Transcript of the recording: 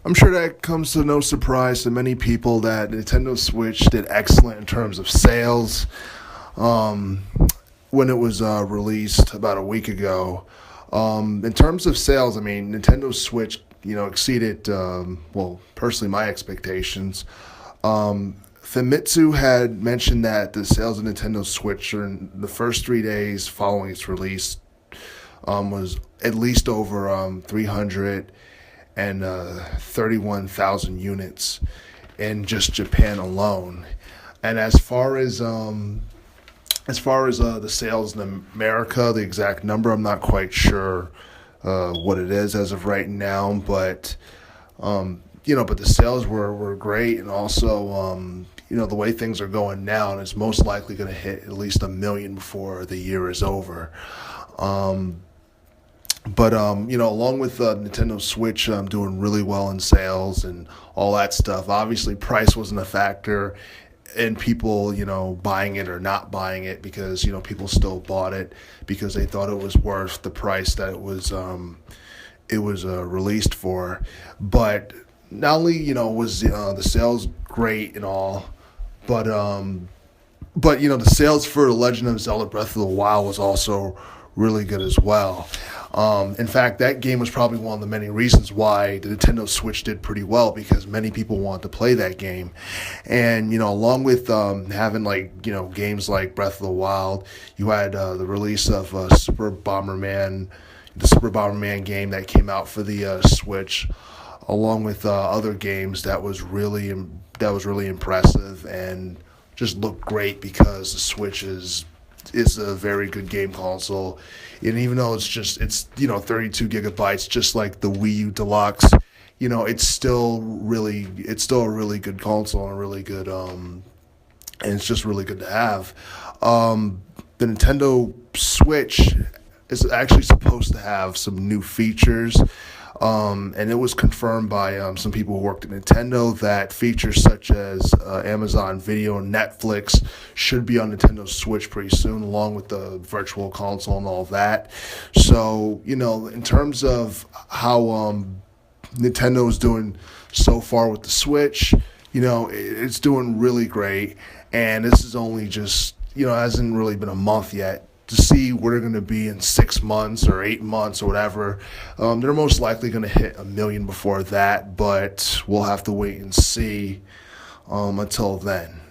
I'm sure that comes to no surprise to many people that Nintendo Switch did excellent in terms of sales. Um, when it was released about a week ago, in terms of sales, I mean, Nintendo Switch, exceeded, well, personally, my expectations. Famitsu had mentioned that the sales of Nintendo Switch during the first 3 days following its release was at least over 331,000 units in just Japan alone. And as far as the sales in America, the exact number, I'm not quite sure what it is as of right now, but but the sales were great, and also the way things are going now, and it's most likely going to hit at least 1 million before the year is over. Um, but along with Nintendo Switch doing really well in sales and all that stuff, obviously price wasn't a factor in people, buying it or not buying it, because people still bought it because they thought it was worth the price that it was released for. But not only was the sales great and all, but the sales for The Legend of Zelda Breath of the Wild was also really good as well. In fact, that game was probably one of the many reasons why the Nintendo Switch did pretty well, because many people wanted to play that game. And, along with having, games like Breath of the Wild, you had the release of the Super Bomberman game that came out for the Switch, along with other games that was really impressive and just looked great, because the Switch is a very good game console. And even though it's 32 gigabytes, just like the Wii U Deluxe, it's still a really good console, and a really good and it's just really good to have. The Nintendo Switch is actually supposed to have some new features. And it was confirmed by some people who worked at Nintendo that features such as Amazon Video and Netflix should be on Nintendo Switch pretty soon, along with the Virtual Console and all that. So, in terms of how Nintendo is doing so far with the Switch, it's doing really great. And this is only just, hasn't really been a month yet. To see where they're going to be in 6 months or 8 months or whatever. They're most likely going to hit 1 million before that, but we'll have to wait and see until then.